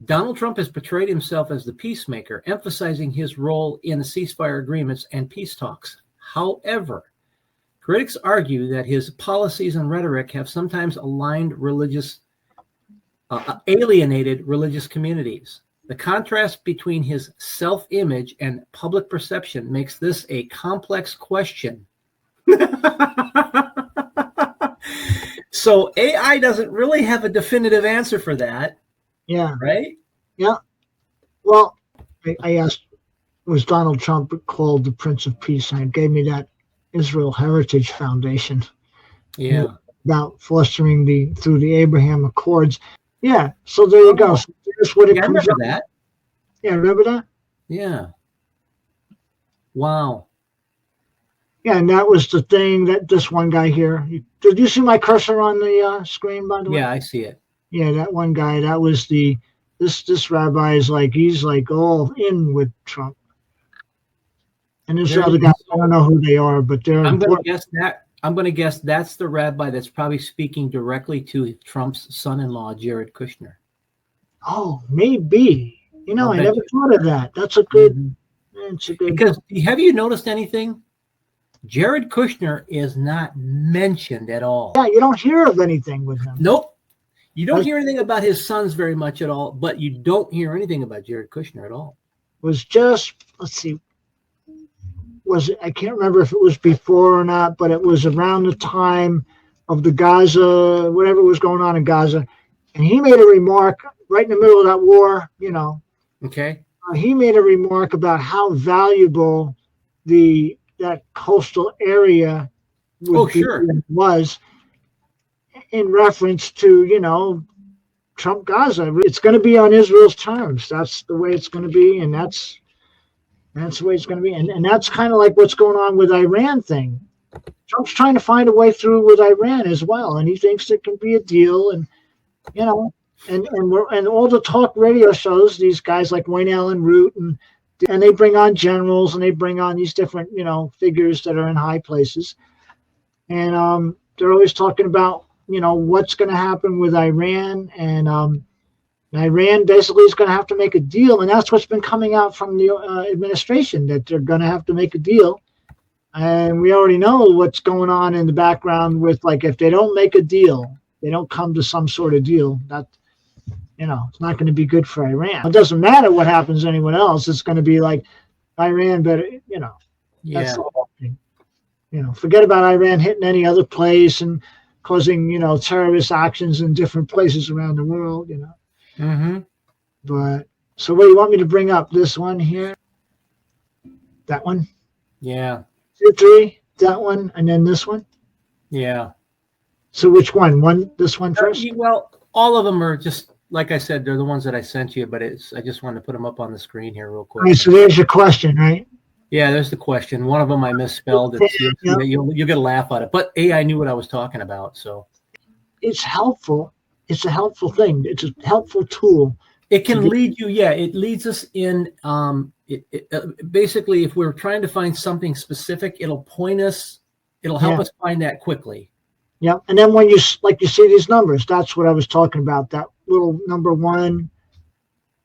Donald Trump has portrayed himself as the peacemaker, emphasizing his role in the ceasefire agreements and peace talks. However, critics argue that his policies and rhetoric have sometimes alienated religious communities. The contrast between his self-image and public perception makes this a complex question. So AI doesn't really have a definitive answer for that. Yeah. Right? Yeah. Well, I asked, was Donald Trump called the Prince of Peace? And it gave me that Israel Heritage Foundation. Yeah. About fostering through the Abraham Accords. Yeah. So there you go. So here's what it comes remember up. that. Yeah, remember that? Yeah. Wow. Yeah, and that was the thing that this one guy here. Did you see my cursor on the screen, by the way? Yeah, I see it. Yeah, that one guy. That was this rabbi is like, he's like all in with Trump. And this other guy, I don't know who they are, but they're. I'm going to guess that's the rabbi that's probably speaking directly to Trump's son-in-law, Jared Kushner. Oh, maybe. You know, I never thought of that. That's a good. Mm-hmm. It's a good. Because have you noticed anything? Jared Kushner is not mentioned at all. Yeah, you don't hear of anything with him. Nope. You don't hear anything about his sons very much at all, but you don't hear anything about Jared Kushner at all. Was just, let's see, I can't remember if it was before or not, but it was around the time of the Gaza, whatever was going on in Gaza. And he made a remark right in the middle of that war, you know. Okay. He made a remark about how valuable that coastal area was in reference to, you know, Trump Gaza. It's going to be on Israel's terms. That's the way it's going to be, and that's the way it's going to be. And that's kind of like what's going on with Iran thing. Trump's trying to find a way through with Iran as well, and he thinks there can be a deal. And, you know, and all the talk radio shows, these guys like Wayne Allen Root, and they bring on generals and they bring on these different, you know, figures that are in high places. And they're always talking about, you know, what's going to happen with Iran. And Iran basically is going to have to make a deal. And that's what's been coming out from the administration, that they're going to have to make a deal. And we already know what's going on in the background with, like, if they don't make a deal, they don't come to some sort of deal, that, you know, it's not going to be good for Iran. It doesn't matter what happens to anyone else. It's going to be like Iran better, you know. Yeah. That's the whole thing. You know, forget about Iran hitting any other place and causing, you know, terrorist actions in different places around the world, you know. Mm-hmm. But, so what do you want me to bring up? This one here? That one? Yeah. 2, 3, that one, and then this one? Yeah. So which one? This one first? Well, all of them are just, like I said, they're the ones that I sent you, but I just wanted to put them up on the screen here real quick. All right, so there's your question, right? Yeah, there's the question. One of them I misspelled. You'll get a laugh at it. But AI knew what I was talking about, so. It's helpful. It's a helpful thing. It's a helpful tool. It can lead you, it leads us in, basically, if we're trying to find something specific, it'll point us, it'll help us find that quickly. Yeah, and then when you see these numbers, that's what I was talking about, that little number 1,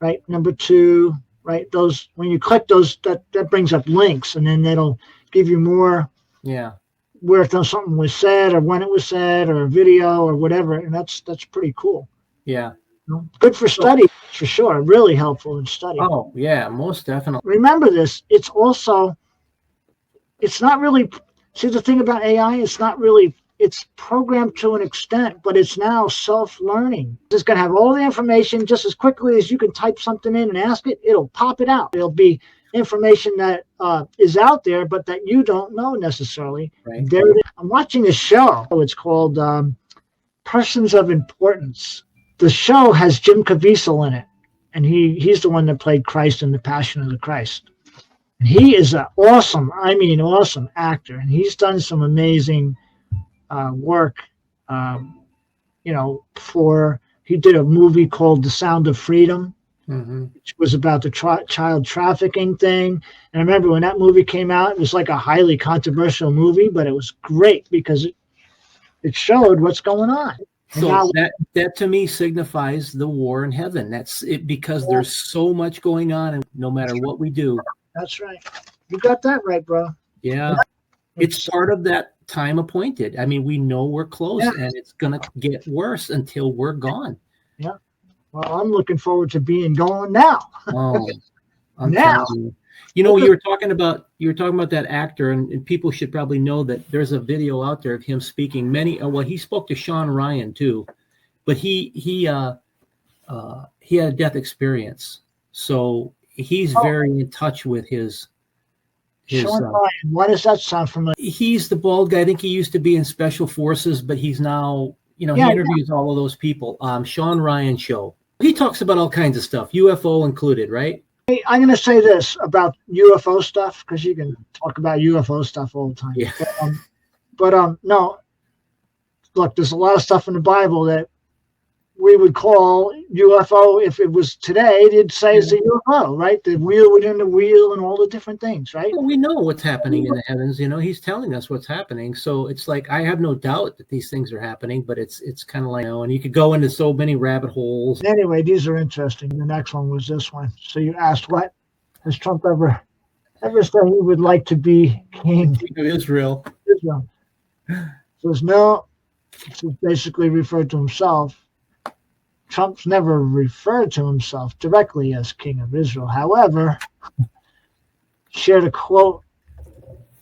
right, number 2, right, those, when you click those, that brings up links, and then that'll give you more where something was said or when it was said or a video or whatever, and that's pretty cool. Yeah. Good for study, for sure. Really helpful in study. Oh, yeah, most definitely. Remember this, it's not really, see the thing about AI, it's programmed to an extent, but it's now self-learning. It's going to have all the information just as quickly as you can type something in and ask it, it'll pop it out. It'll be information that is out there, but that you don't know necessarily. Right. I'm watching a show. It's called Persons of Importance. The show has Jim Caviezel in it, and he's the one that played Christ in The Passion of the Christ. And he is an awesome actor, and he's done some amazing work, you know, he did a movie called The Sound of Freedom, which was about the child trafficking thing. And I remember when that movie came out, it was like a highly controversial movie, but it was great because it showed what's going on. So that to me signifies the war in heaven. That's it, because there's so much going on, and no matter what we do. That's right. You got that right, bro. Yeah. It's part of that time appointed. I mean, we know we're close, and it's going to get worse until we're gone. Yeah. Well, I'm looking forward to being gone now. Oh, I'm telling you. You know, you were talking about that actor, and people should probably know that there's a video out there of him speaking. He spoke to Sean Ryan too, but he had a death experience, so he's very in touch with his. Sean Ryan. Why does that sound familiar? He's the bald guy. I think he used to be in Special Forces, but he's now, he interviews all of those people. Sean Ryan show. He talks about all kinds of stuff, UFO included, right? I'm going to say this about UFO stuff, because you can talk about UFO stuff all the time. Yeah. But no, look, there's a lot of stuff in the Bible that we would call UFO. If it was today, it'd say it's a UFO, right? The wheel within the wheel and all the different things, right? Well, we know what's happening in the heavens. He's telling us what's happening. So it's like, I have no doubt that these things are happening, but it's kind of like, and you could go into so many rabbit holes. Anyway, these are interesting. The next one was this one. So you asked, what has Trump ever said he would like to be king of Israel? Israel. Says no. It's basically referred to himself. Trump's never referred to himself directly as King of Israel. However, shared a quote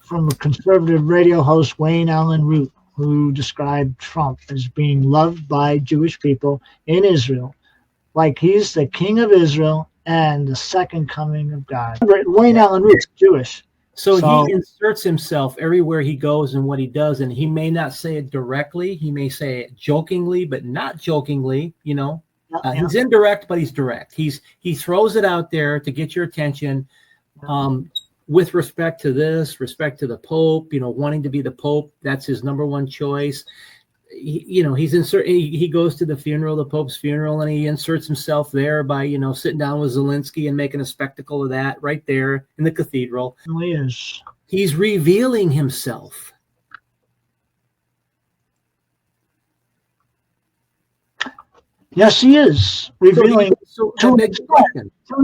from a conservative radio host, Wayne Allen Root, who described Trump as being loved by Jewish people in Israel, like he's the King of Israel and the second coming of God. Wayne Allen Root's Jewish. So he inserts himself everywhere he goes and what he does, and he may not say it directly. He may say it jokingly, but not jokingly. He's indirect, but he's direct. He throws it out there to get your attention, with respect to the Pope. Wanting to be the Pope. That's his number one choice. He goes to the Pope's funeral, and he inserts himself there by sitting down with Zelensky and making a spectacle of that right there in the cathedral. He is. He's revealing himself. Yes, he is revealing to an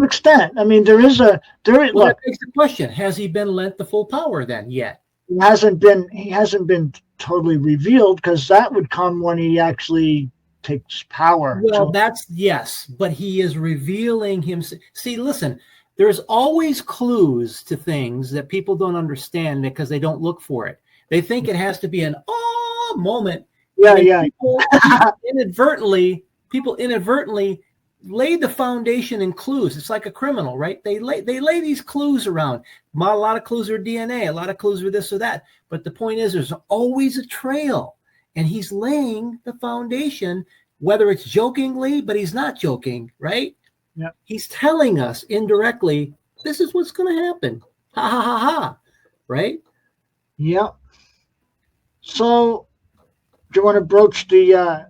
extent. I mean, there is. That begs the question: has he been lent the full power then yet? He hasn't been totally revealed, because that would come when he actually takes power. Well, yes, but he is revealing himself. See, listen, there's always clues to things that people don't understand because they don't look for it. They think it has to be an moment. Yeah. People inadvertently lay the foundation in clues. It's like a criminal, right? They lay these clues around. A lot of clues are DNA, a lot of clues are this or that. But the point is, there's always a trail, and he's laying the foundation, whether it's jokingly, but he's not joking, right? Yeah. He's telling us indirectly, this is what's going to happen. Ha ha ha ha, right? Yeah. So, do you want to broach the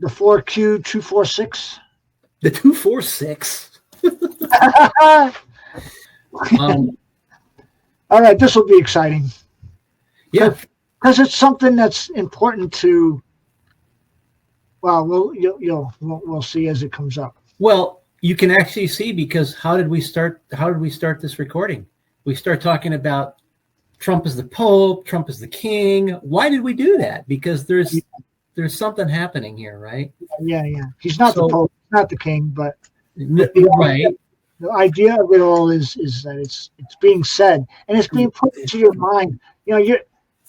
4Q246? The 246. All right, this will be exciting. Yeah, because it's something that's important to. Well, we'll see as it comes up. Well, you can actually see, because how did we start this recording? We start talking about Trump is the Pope, Trump is the King. Why did we do that? Because there's something happening here, right? Yeah. He's not the Pope, not the King, but right. The idea of it all is that it's being said, and it's being put into your mind.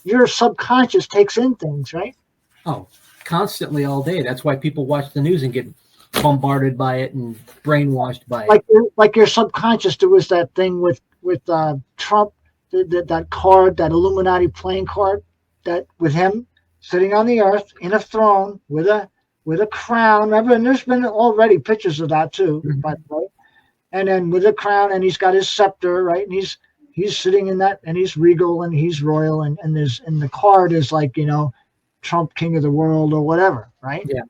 Your subconscious takes in things, right? Oh, constantly, all day. That's why people watch the news and get bombarded by it and brainwashed by it. Like your subconscious. There was that thing with Trump, that card, that Illuminati playing card, that with him sitting on the earth in a throne with a crown. Remember, and there's been already pictures of that too, by the way. And then with a crown, and he's got his scepter, right? And he's sitting in that, and he's regal and he's royal, and the card is like, Trump, King of the World, or whatever, right? Yeah.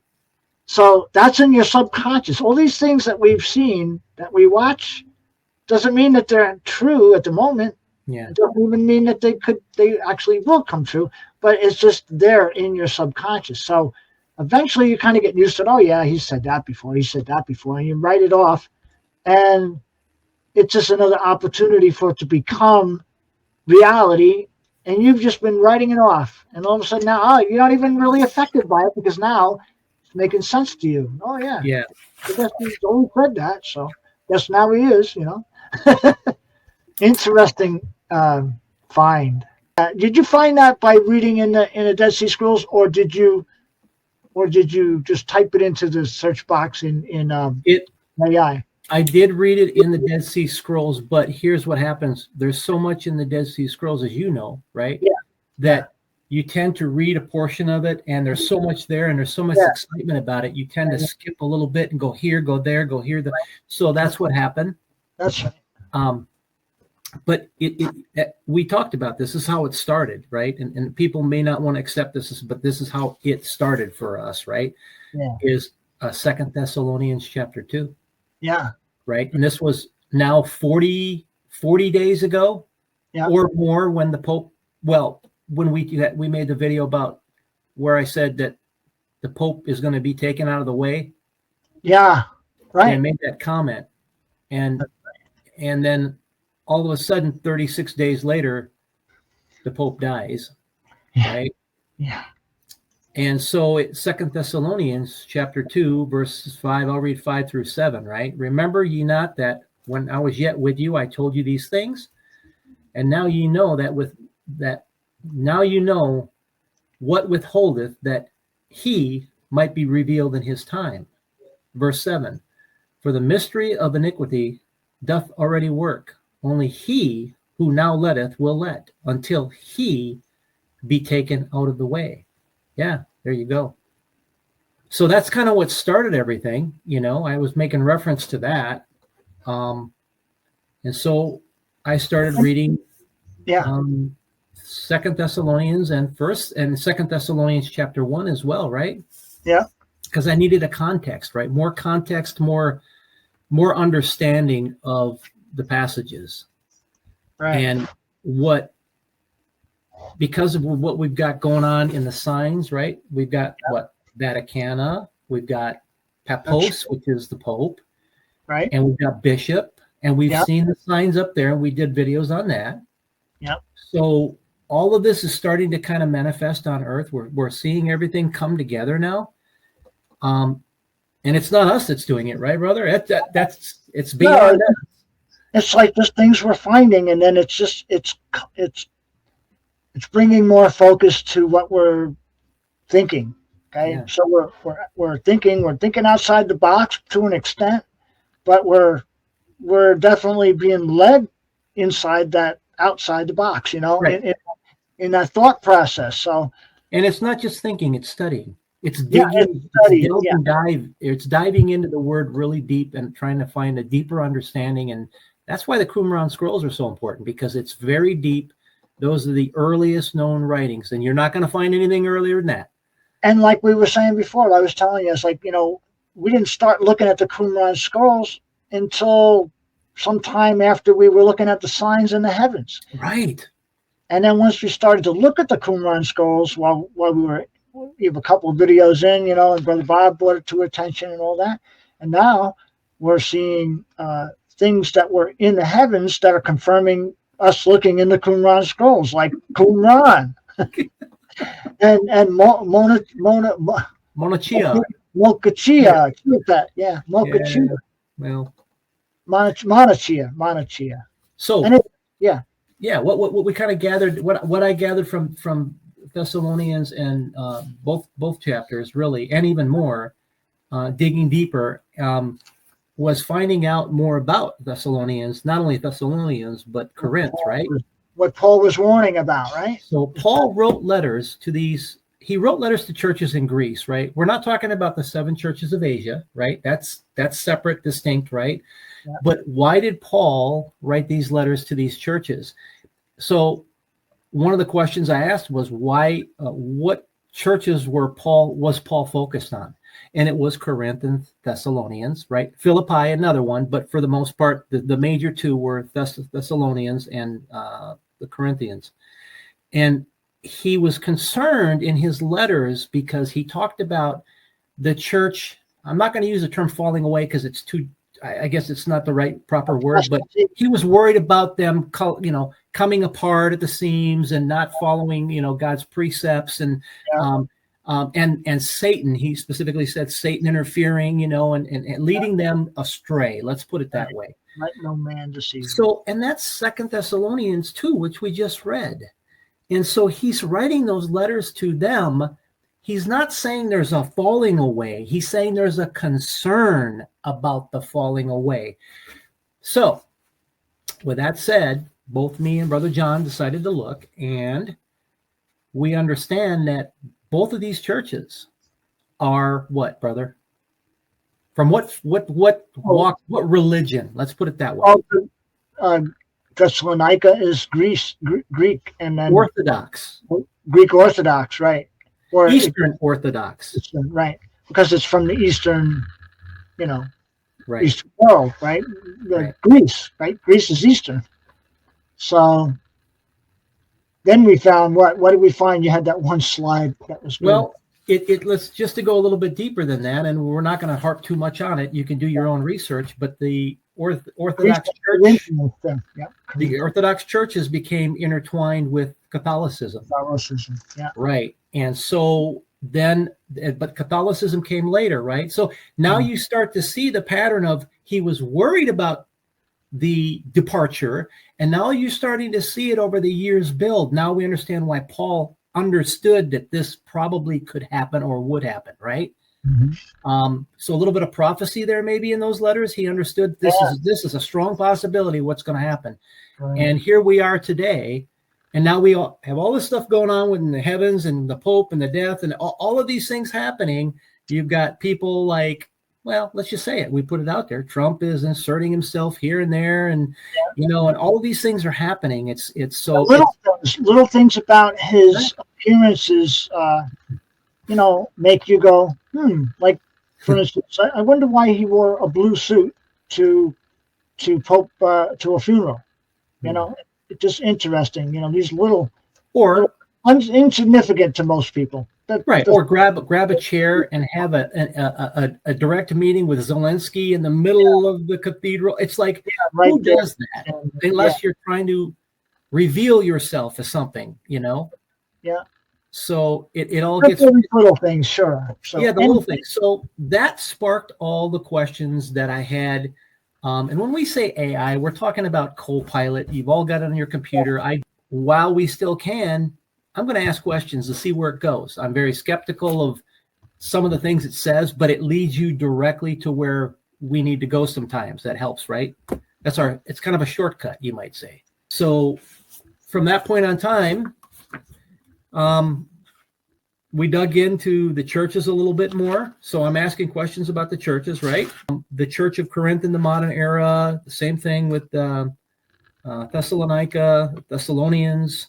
So that's in your subconscious. All these things that we've seen, that we watch, doesn't mean that they're true at the moment. Yeah. It doesn't even mean that they actually will come true, but it's just there in your subconscious. So eventually you kind of get used to it. Oh yeah, he said that before. He said that before, and you write it off, and it's just another opportunity for it to become reality. And you've just been writing it off, and all of a sudden now, oh, you're not even really affected by it because now it's making sense to you. Oh yeah, Yeah. I guess he's always said that, so guess now he is. Interesting find. Did you find that by reading in the Dead Sea Scrolls, or did you just type it into the search box in AI? I did read it in the Dead Sea Scrolls, but here's what happens. There's so much in the Dead Sea Scrolls, as you know, right? Yeah. That you tend to read a portion of it, and there's so much there, and there's so much excitement about it. You tend to skip a little bit and go here, go there, go here. So that's what happened. That's right. But we talked about this. This is how it started, right? And people may not want to accept this, but this is how it started for us, right? Yeah. Is 2 Thessalonians chapter 2. Yeah. Right. And this was now 40 days ago or more when the Pope, when we made the video about where I said that the Pope is going to be taken out of the way. Yeah. Right. I made that comment. And then all of a sudden, 36 days later, the Pope dies. Yeah. Right. Yeah. And so 2 Thessalonians chapter 2, verses 5, I'll read 5 through 7, right? Remember ye not that when I was yet with you, I told you these things? And now ye know now you know what withholdeth that he might be revealed in his time. Verse 7, for the mystery of iniquity doth already work. Only he who now letteth will let, until he be taken out of the way. Yeah, there you go. So that's kind of what started everything. I was making reference to that. And so I started reading 2 Thessalonians and 2 Thessalonians chapter 1 as well, right? Yeah. Because I needed a context, right? More context, more understanding of the passages. Right. And because of what we've got going on in the signs, right? We've got Vaticana, we've got Papos, which is the Pope, right? And we've got Bishop, and we've seen the signs up there, and we did videos on that. Yep. So all of this is starting to kind of manifest on Earth. We're seeing everything come together now, and it's not us that's doing it, right, brother? It's beyond us. It's like just things we're finding, and then it's bringing more focus to what we're thinking. Okay, yeah. So we're thinking outside the box to an extent, but we're definitely being led inside that outside the box. Right. in that thought process. So, and it's not just thinking; it's studying. It's digging. It's diving into the word really deep and trying to find a deeper understanding, and that's why the Qumran scrolls are so important, because it's very deep. Those are the earliest known writings, and you're not going to find anything earlier than that. And like we were saying before, I was telling you, it's like, we didn't start looking at the Qumran scrolls until sometime after we were looking at the signs in the heavens. Right. And then once we started to look at the Qumran scrolls while we have a couple of videos in, and Brother Bob brought it to attention and all that. And now we're seeing things that were in the heavens that are confirming us looking in the Qumran scrolls, like Qumran and Mona Chia. Mocha-Chia. Yeah, Mocha-Chia. Well, Mana-Chia. So, what we kind of gathered, what I gathered from Thessalonians and both chapters, really, and even more, digging deeper, was finding out more about Thessalonians, not only Thessalonians, but Corinth, right? What Paul was warning about, right? So Paul wrote letters to he wrote letters to churches in Greece, right? We're not talking about the 7 churches of Asia, right? That's separate, distinct, right? Yeah. But why did Paul write these letters to these churches? So one of the questions I asked was why, what churches was Paul focused on? And it was Corinth and Thessalonians, right? Philippi, another one, but for the most part, the major 2 were Thessalonians and the Corinthians. And he was concerned in his letters because he talked about the church. I'm not going to use the term falling away because it's too, I guess it's not the right proper word, but he was worried about them, coming apart at the seams and not following, God's precepts and Satan. He specifically said Satan interfering, and leading them astray. Let's put it that way. Let no man deceive. So, and that's 2 Thessalonians 2, which we just read. And so he's writing those letters to them. He's not saying there's a falling away. He's saying there's a concern about the falling away. So, with that said, both me and Brother John decided to look, and we understand that both of these churches are what, brother? From what walk, what religion? Let's put it that way. Thessalonica is Greek, and then Orthodox. Greek Orthodox, right? Or Eastern Orthodox, right? Because it's from the Eastern, right. Eastern world, right? Greece, right? Greece is Eastern. So then we found what did we find? You had that one slide that was good. Well. Let's just to go a little bit deeper than that, and we're not going to harp too much on it. You can do your own research, but the Orthodox Church, the Orthodox churches became intertwined with Catholicism. Right, and so then, but Catholicism came later, right? So now you start to see the pattern of he was worried about the departure, and now you're starting to see it over the years build. Now we understand why Paul understood that this probably could happen or would happen, right? Mm-hmm. So a little bit of prophecy there maybe in those letters. He understood this is a strong possibility what's going to happen. Right. And here we are today, and now we all have all this stuff going on in the heavens and the Pope and the death and all of these things happening. You've got people like, well, let's just say it. We put it out there. Trump is inserting himself here and there, and and all of these things are happening. It's so little things about his appearances, make you go, Like, for instance, I wonder why he wore a blue suit to Pope to a funeral. It's just interesting. These little insignificant to most people. Right, or grab a chair and have a direct meeting with Zelensky in the middle of the cathedral. It's like, who does that? Unless you're trying to reveal yourself as something, Yeah. So it all gets little things, sure. So, the little things. So that sparked all the questions that I had. And when we say AI, we're talking about Copilot. You've all got it on your computer. While we still can, I'm going to ask questions to see where it goes. I'm very skeptical of some of the things it says, but it leads you directly to where we need to go sometimes. That helps, right? It's kind of a shortcut, you might say. So from that point on time, we dug into the churches a little bit more. So I'm asking questions about the churches, right? The Church of Corinth in the modern era, the same thing with Thessalonica, Thessalonians.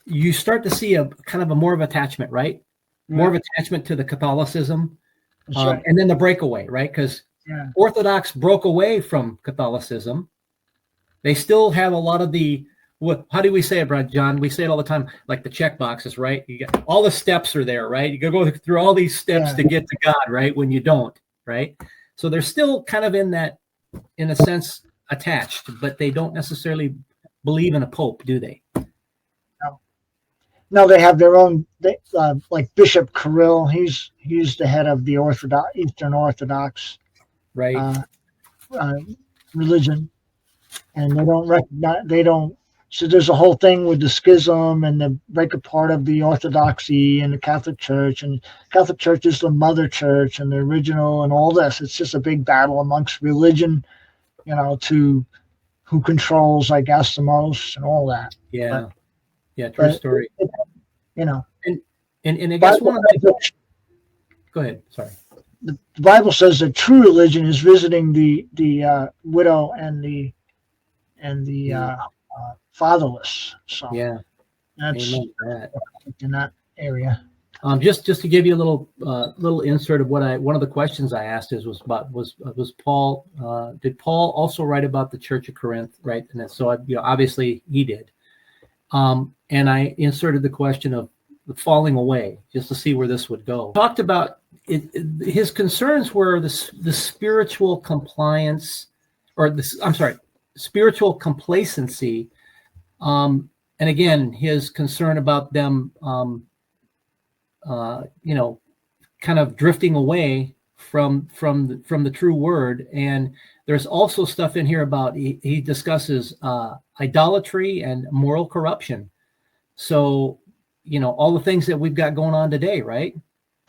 You start to see a kind of a more of attachment, right? More of attachment to the Catholicism, and then the breakaway, right? Because Orthodox broke away from Catholicism. They still have a lot of the, how do we say it, Brad John? We say it all the time, like the check boxes, right? You got all the steps are there, right? You got to go through all these steps to get to God, right? When you don't, right? So they're still kind of in that, in a sense, attached, but they don't necessarily believe in a pope, do they? No, they have their own. Like Bishop Kirill, he's the head of the Eastern Orthodox, right, religion, and they don't recognize. They don't. So there's a whole thing with the schism and the break apart of the Orthodoxy and the Catholic Church, and Catholic Church is the mother church and the original and all this. It's just a big battle amongst religion, to who controls, I guess, the most and all that. Yeah. True story. And I guess one of the. Go ahead. Sorry. The Bible says that true religion is visiting the widow and the fatherless. So that's in that area. Just to give you a little insert of one of the questions I asked was Paul. Did Paul also write about the Church of Corinth? Right, and so obviously he did. And I inserted the question of the falling away just to see where this would go. Talked about his concerns were the spiritual compliance, or spiritual complacency. And again, his concern about them, kind of drifting away from the true word. And there's also stuff in here about he discusses idolatry and moral corruption. So, all the things that we've got going on today, right?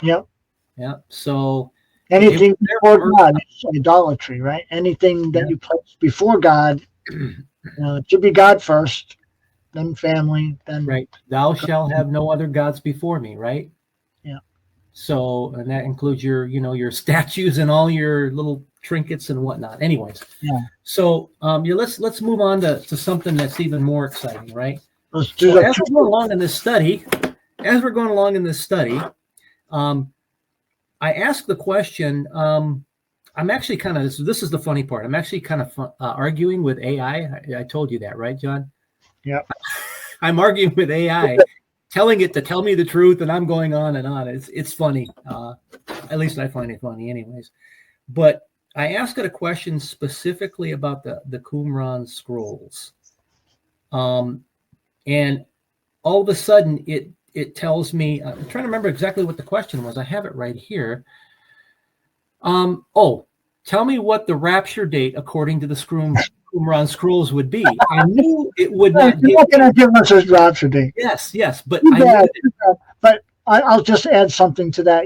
Yep. Yeah. So anything before God is idolatry, right? Anything that you place before God, it should be God first, then family, then right. Thou shalt have no other gods before me, right? Yeah. So, and that includes your, your statues and all your little trinkets and whatnot. Anyways. Yeah. So, let's move on to something that's even more exciting, right? Let's do so as we're going along in this study, I asked the question. I'm actually kind of this is the funny part. I'm actually kind of arguing with AI. I told you that, right, John? Yeah. I'm arguing with AI, telling it to tell me the truth, and I'm going on and on. It's funny. At least I find it funny, anyways. But I asked it a question specifically about the Qumran scrolls, and all of a sudden it tells me. I'm trying to remember exactly what the question was. I have it right here. Tell me what the rapture date according to the Qumran scrolls would be. I knew it would not. You're not going to give us a rapture date. Yes, but I'll just add something to that.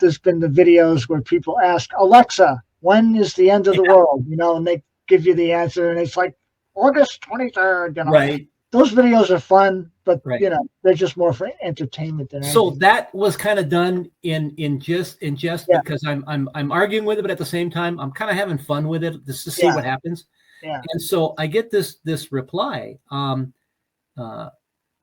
There's been the videos where people ask Alexa, when is the end of the world? And they give you the answer, and it's like August 23rd. Right. Those videos are fun, but they're just more for entertainment than anything. So that was kind of done in jest because I'm arguing with it, but at the same time I'm kind of having fun with it just to see what happens. Yeah. And so I get this reply.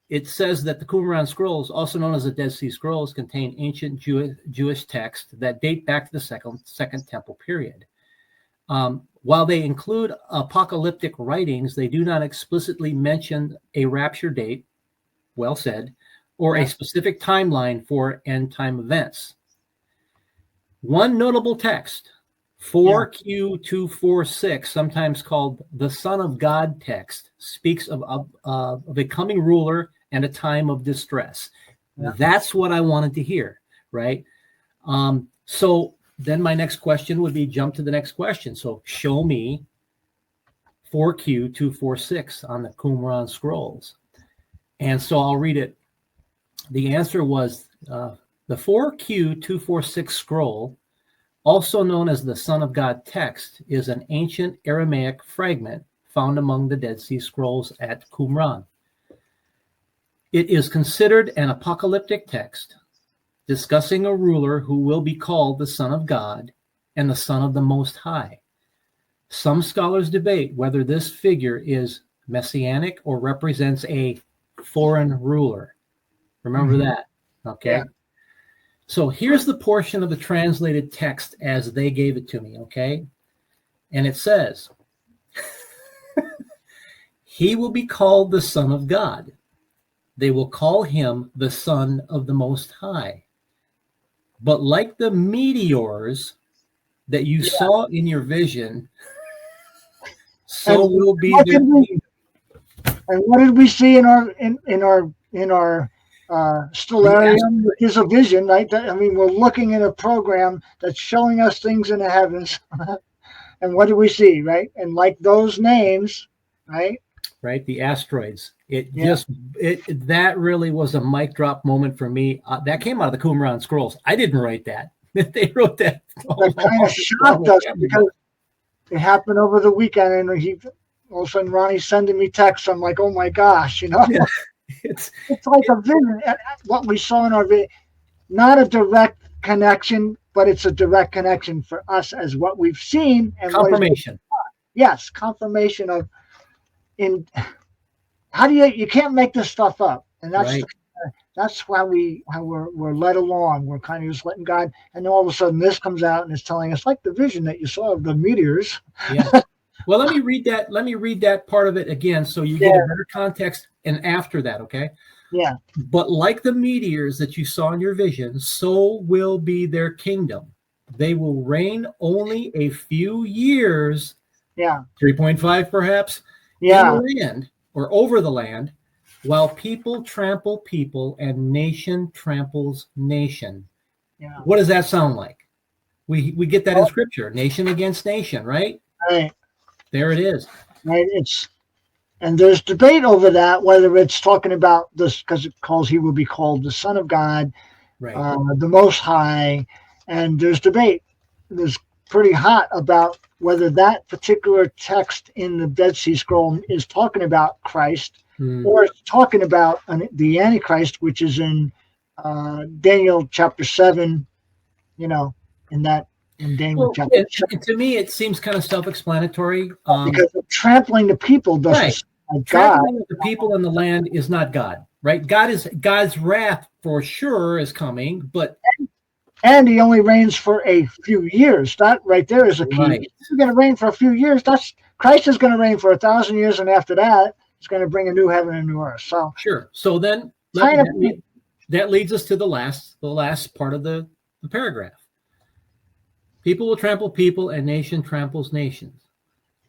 It says that the Qumran scrolls, also known as the Dead Sea Scrolls, contain ancient Jewish texts that date back to the second temple period. While they include apocalyptic writings, they do not explicitly mention a rapture date, well said, or a specific timeline for end time events. One notable text, 4Q246, sometimes called the Son of God text, speaks of a coming ruler and a time of distress. Yeah. That's what I wanted to hear, right? So then my next question would be jump to the next question. So show me 4Q246 on the Qumran scrolls. And so I'll read it. The answer was the 4Q246 scroll, also known as the Son of God text, is an ancient Aramaic fragment found among the Dead Sea Scrolls at Qumran. It is considered an apocalyptic text discussing a ruler who will be called the Son of God and the Son of the Most High. Some scholars debate whether this figure is messianic or represents a foreign ruler. Remember that, okay? Yeah. So here's the portion of the translated text as they gave it to me, okay? And it says, he will be called the Son of God. They will call him the Son of the Most High. But like the meteors that you saw in your vision, so will be their kingdom. And what did we see in our stellarium? Is a vision, right? I mean, we're looking at a program that's showing us things in the heavens. And what do we see, right? And like those names, right? Right, the asteroids. That really was a mic drop moment for me. That came out of the Qumran scrolls. I didn't write that. They wrote that. That kind of shocked us because it happened over the weekend, and all of a sudden Ronnie's sending me texts. I'm like, oh my gosh, Yeah. It's like a vision. What we saw in our video, not a direct connection, but it's a direct connection for us as what we've seen and confirmation. Yes, confirmation of. How do you can't make this stuff up, and that's right. That's how we're led along. We're kind of just letting God, and then all of a sudden this comes out and it's telling us, like the vision that you saw of the meteors. Yeah. Well, let me read that. Let me read that part of it again, so you get a better context. And after that, okay. Yeah. But like the meteors that you saw in your vision, so will be their kingdom. They will reign only a few years. Yeah. 3.5 perhaps. Yeah. In the land or over the land, while people trample people and nation tramples nation. Yeah. What does that sound like? We get that in Scripture, nation against nation, right? Right. There it is. Right. And there's debate over that, whether it's talking about this, because he will be called the Son of God, Right. The Most High, and there's debate. There's pretty hot about whether that particular text in the Dead Sea Scroll is talking about Christ or it's talking about the Antichrist, which is in Daniel chapter 7, in Daniel chapter 7. To me, it seems kind of self-explanatory. Because of trampling the people doesn't God. Trampling the people in the land is not God, right? God's wrath for sure is coming, but and he only reigns for a few years. That right there is a key. Right. He's going to reign for a few years. Christ is going to reign for 1,000 years, and after that, he's going to bring a new heaven and new earth. So sure. So then that leads us to the last part of the paragraph. People will trample people, and nation tramples nations,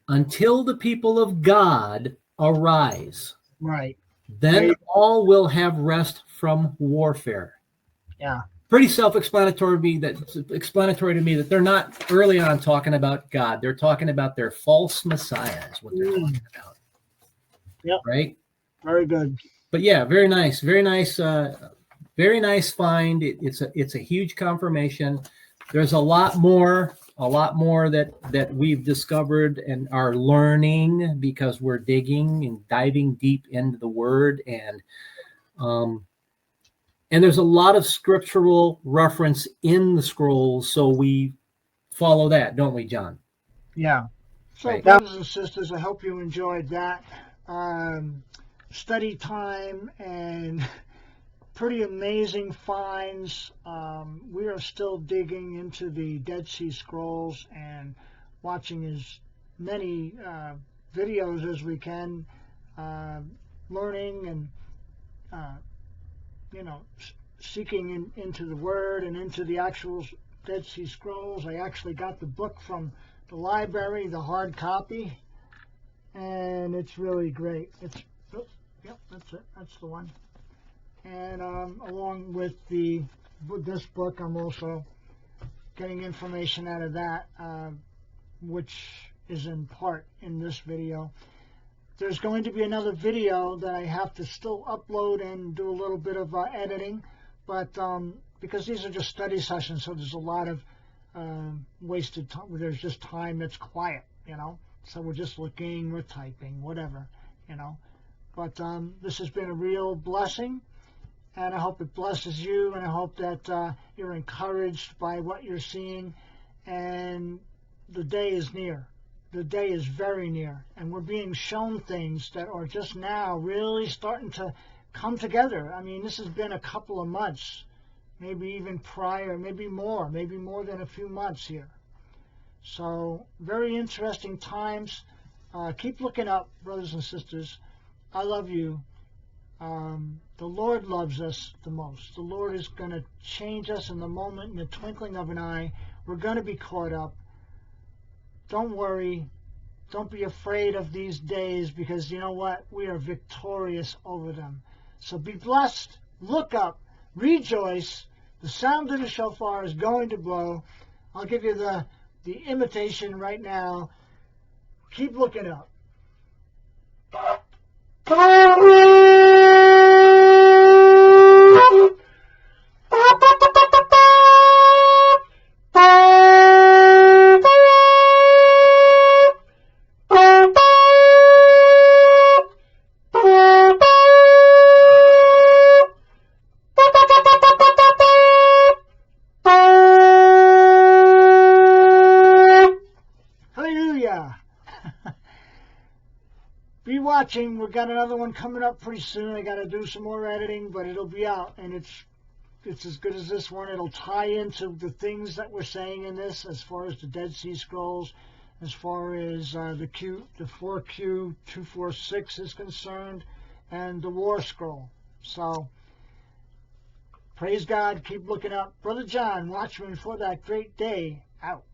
until the people of God arise. Right. Then all will have rest from warfare. Yeah. Pretty self-explanatory to me that they're not early on talking about God. They're talking about their false messiah is what they're talking about. Yep. Right? Very good. But yeah, very nice. Very nice find. It's a huge confirmation. There's a lot more that we've discovered and are learning because we're digging and diving deep into the Word, and there's a lot of scriptural reference in the scrolls, so we follow that, don't we, John? Yeah. So, brothers and sisters, I hope you enjoyed that study time and pretty amazing finds. We are still digging into the Dead Sea Scrolls and watching as many videos as we can, learning and seeking into the Word and into the actual Dead Sea Scrolls. I actually got the book from the library, the hard copy, and it's really great. Yep, that's it. That's the one. And along with this book, I'm also getting information out of that, which is in part in this video. There's going to be another video that I have to still upload and do a little bit of editing, but because these are just study sessions, so there's a lot of wasted time. There's just time that's quiet, so we're just looking, we're typing, whatever, But this has been a real blessing, and I hope it blesses you, and I hope that you're encouraged by what you're seeing, and the day is near. The day is very near, and we're being shown things that are just now really starting to come together. I mean, this has been a couple of months, maybe even prior, maybe more than a few months here. So, very interesting times. Keep looking up, brothers and sisters. I love you. The Lord loves us the most. The Lord is going to change us in the moment, in the twinkling of an eye. We're going to be caught up. Don't worry. Don't be afraid of these days, because you know what? We are victorious over them. So be blessed. Look up. Rejoice. The sound of the shofar is going to blow. I'll give you the imitation right now. Keep looking up. Be watching. We've got another one coming up pretty soon. I got to do some more editing, but it'll be out, and it's as good as this one. It'll tie into the things that we're saying in this as far as the Dead Sea Scrolls, as far as the 4Q246 is concerned, and the War Scroll. So, praise God, keep looking up. Brother John, watchman for that great day, out.